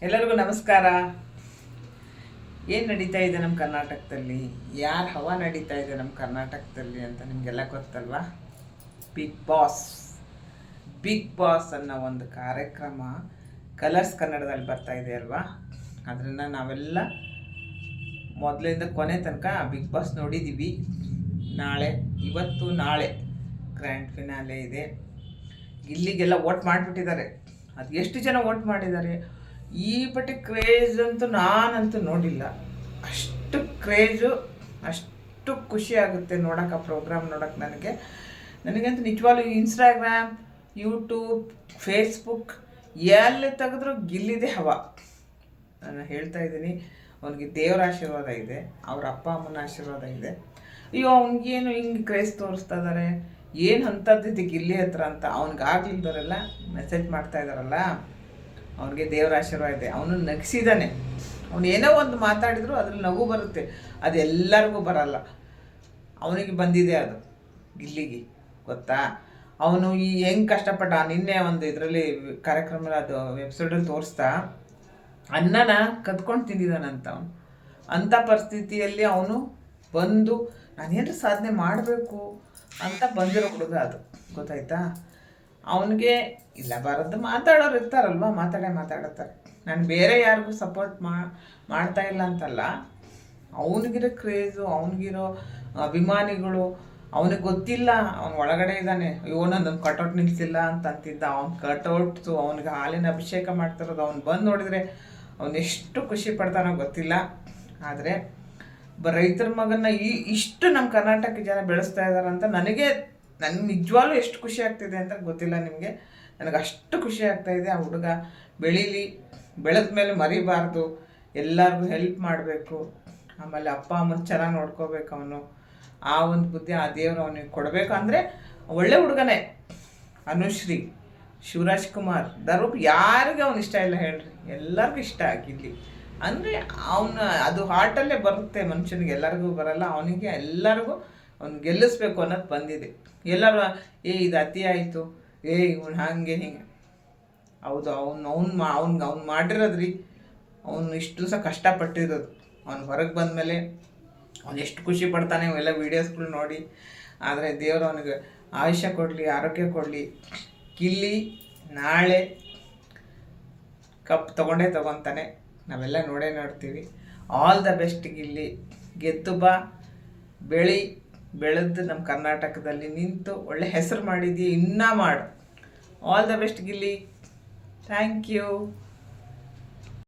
ಎಲ್ಲರಿಗೂ ನಮಸ್ಕಾರ. ಏನು ನಡೀತಾ ಇದೆ ನಮ್ಮ ಕರ್ನಾಟಕದಲ್ಲಿ, ಯಾರು ಹವಾ ನಡೀತಾ ಇದೆ ನಮ್ಮ ಕರ್ನಾಟಕದಲ್ಲಿ ಅಂತ ನಿಮಗೆಲ್ಲ ಗೊತ್ತಲ್ವಾ? ಬಿಗ್ ಬಾಸ್ ಅನ್ನೋ ಒಂದು ಕಾರ್ಯಕ್ರಮ ಕಲರ್ಸ್ ಕನ್ನಡದಲ್ಲಿ ಬರ್ತಾ ಇದೆ ಅಲ್ವಾ? ಅದನ್ನು ನಾವೆಲ್ಲ ಮೊದಲಿಂದ ಕೊನೆ ತನಕ ಬಿಗ್ ಬಾಸ್ ನೋಡಿದ್ದೀವಿ. ಇವತ್ತು ನಾಳೆ ಗ್ರ್ಯಾಂಡ್ ಫಿನಾಲೆ ಇದೆ. ಇಲ್ಲಿಗೆಲ್ಲ ವೋಟ್ ಮಾಡಿಬಿಟ್ಟಿದ್ದಾರೆ. ಅದು ಎಷ್ಟು ಜನ ವೋಟ್ ಮಾಡಿದ್ದಾರೆ, ಈ ಪಟ್ಟಿ ಕ್ರೇಜ್ ಅಂತೂ ನಾನಂತೂ ನೋಡಿಲ್ಲ. ಅಷ್ಟು ಕ್ರೇಜು, ಅಷ್ಟು ಖುಷಿ ಆಗುತ್ತೆ ನೋಡೋಕೆ, ಆ ಪ್ರೋಗ್ರಾಮ್ ನೋಡೋಕೆ. ನನಗಂತೂ ನಿಜವಾಗ್ಲೂ ಇನ್ಸ್ಟಾಗ್ರಾಮ್, ಯೂಟ್ಯೂಬ್, ಫೇಸ್ಬುಕ್ ಎಲ್ಲಿ ತೆಗೆದ್ರೂ ಗಿಲ್ಲಿದೆ ಹವಾ. ನಾನು ಹೇಳ್ತಾ ಇದ್ದೀನಿ, ಅವನಿಗೆ ದೇವರ ಆಶೀರ್ವಾದ ಇದೆ, ಅವ್ರ ಅಪ್ಪ ಅಮ್ಮನ ಆಶೀರ್ವಾದ ಇದೆ. ಅಯ್ಯೋ ಅವ್ನಿಗೇನು ಹಿಂಗೆ ಕ್ರೇಜ್ ತೋರಿಸ್ತಾ ಇದ್ದಾರೆ, ಏನು ಅಂಥದ್ದಿದೆ ಗಿಲ್ಲಿ ಹತ್ರ ಅಂತ ಅವ್ನಿಗಾಗ್ಲಿಲ್ದವರೆಲ್ಲ ಮೆಸೇಜ್ ಮಾಡ್ತಾ ಇದ್ದಾರಲ್ಲ, ಅವ್ನಿಗೆ ದೇವರ ಆಶೀರ್ವಾದ ಇದೆ. ಅವನು ನಗಿಸಿದ್ದಾನೆ. ಅವನು ಏನೋ ಒಂದು ಮಾತಾಡಿದ್ರು ಅದ್ರಲ್ಲಿ ನಗು ಬರುತ್ತೆ. ಅದು ಎಲ್ಲರಿಗೂ ಬರಲ್ಲ, ಅವನಿಗೆ ಬಂದಿದೆ ಅದು, ಗಿಲ್ಲಿಗೆ ಗೊತ್ತಾ? ಅವನು ಹೆಂಗೆ ಕಷ್ಟಪಟ್ಟ. ನಿನ್ನೆ ಒಂದು ಇದರಲ್ಲಿ ಕಾರ್ಯಕ್ರಮ, ಅದು ವೆಬ್ಸೈಟಲ್ಲಿ ತೋರಿಸ್ತಾ, ಅನ್ನನ ಕದ್ಕೊಂಡು ತಿಂದಿದ್ದಾನಂತ. ಅವನು ಅಂಥ ಪರಿಸ್ಥಿತಿಯಲ್ಲಿ ಅವನು ಬಂದು ನಾನೇನು ಸಾಧನೆ ಮಾಡಬೇಕು ಅಂತ ಬಂದಿರೋ ಹುಡುಗ ಅದು, ಗೊತ್ತಾಯ್ತಾ? ಅವನಿಗೆ ಇಲ್ಲ ಬರೋದು ಮಾತಾಡೋರು ಇರ್ತಾರಲ್ವ, ಮಾತಾಡ್ತಾರೆ. ನಾನು ಬೇರೆ ಯಾರಿಗೂ ಸಪೋರ್ಟ್ ಮಾಡ್ತಾ ಇಲ್ಲ ಅಂತಲ್ಲ. ಅವನಿಗಿರೋ ಕ್ರೇಜು, ಅವನಿಗಿರೋ ಅಭಿಮಾನಿಗಳು, ಅವನಿಗೆ ಗೊತ್ತಿಲ್ಲ ಅವ್ನು ಒಳಗಡೆ ಇದ್ದಾನೆ. ಅಯ್ಯೋ ನನ್ನೊಂದು ಕಟೌಟ್ ನಿಲ್ಲಿಸಿಲ್ಲ ಅಂತ ಅಂತಿದ್ದ. ಅವ್ನು ಕಟೌಟ್ಸು, ಅವನಿಗೆ ಹಾಲಿನ ಅಭಿಷೇಕ ಮಾಡ್ತಿರೋದು ಅವ್ನು ಬಂದು ನೋಡಿದರೆ ಅವನು ಎಷ್ಟು ಖುಷಿ ಪಡ್ತಾನೋ ಗೊತ್ತಿಲ್ಲ. ಆದರೆ ರೈತರ ಮಗನ ಇಷ್ಟು ನಮ್ಮ ಕರ್ನಾಟಕ ಜನ ಬೆಳೆಸ್ತಾ ಇದ್ದಾರಂತ ನನಗೆ ನಿಜವಾಗ್ಲೂ ಎಷ್ಟು ಖುಷಿ ಆಗ್ತಿದೆ ಅಂತ ಗೊತ್ತಿಲ್ಲ ನಿಮಗೆ. ನನಗೆ ಅಷ್ಟು ಖುಷಿ ಆಗ್ತಾಯಿದೆ. ಆ ಹುಡುಗ ಬೆಳೆದ ಮೇಲೆ ಮರಿಬಾರ್ದು, ಎಲ್ಲರಿಗೂ ಹೆಲ್ಪ್ ಮಾಡಬೇಕು. ಆಮೇಲೆ ಅಪ್ಪ ಅಮ್ಮನ ಚೆನ್ನಾಗಿ ನೋಡ್ಕೋಬೇಕು. ಅವನು ಆ ಒಂದು ಬುದ್ಧಿ ಆ ದೇವರು ಅವನಿಗೆ ಕೊಡಬೇಕಂದ್ರೆ ಒಳ್ಳೆ ಹುಡುಗನೇ. ಅನುಶ್ರೀ, ಶಿವರಾಜ್ ಕುಮಾರ್, ಧರ್ಮ ಯಾರಿಗೆ ಅವ್ನು ಇಷ್ಟ ಇಲ್ಲ ಹೇಳ್ರಿ? ಎಲ್ಲರಿಗೂ ಇಷ್ಟ ಆಗಿಲ್ಲಿ. ಅಂದರೆ ಅದು ಹಾರ್ಟಲ್ಲೇ ಬರುತ್ತೆ ಮನುಷ್ಯನಿಗೆ, ಎಲ್ಲರಿಗೂ ಬರಲ್ಲ. ಅವನಿಗೆ ಎಲ್ಲರಿಗೂ ಅವ್ನು ಗೆಲ್ಲಿಸ್ಬೇಕು ಅನ್ನೋದು ಬಂದಿದೆ. ಎಲ್ಲರೂ ಇದು ಅತಿ ಆಯಿತು, ಇವನು ಹಾಗೆ ಹಿಂಗೆ. ಹೌದು, ಅವ್ನು ಮಾಡಿರೋದ್ರಿ. ಅವನು ಇಷ್ಟು ದಿವಸ ಕಷ್ಟಪಟ್ಟಿರೋದು. ಅವ್ನು ಹೊರಗೆ ಬಂದಮೇಲೆ ಅವ್ನು ಎಷ್ಟು ಖುಷಿ ಪಡ್ತಾನೆ ಅವೆಲ್ಲ ವೀಡಿಯೋಸ್ಗಳು ನೋಡಿ. ಆದರೆ ದೇವರು ಅವನಿಗೆ ಆಯುಷ್ಯ ಕೊಡಲಿ, ಆರೋಗ್ಯ ಕೊಡಲಿ. ಗಿಲ್ಲಿ ನಾಳೆ ಕಪ್ ತಗೊತಾನೆ, ನಾವೆಲ್ಲ ನೋಡ್ತೀವಿ. All the best Gilli. ಗೆದ್ದು ಬಾ, ಬೆಳೆದು ನಮ್ಮ ಕರ್ನಾಟಕದಲ್ಲಿ ನಿಂತು ಒಳ್ಳೆ ಹೆಸರು ಮಾಡಿದ್ದೀವಿ, ಇನ್ನೂ ಮಾಡು. All the best Gilli. Thank you.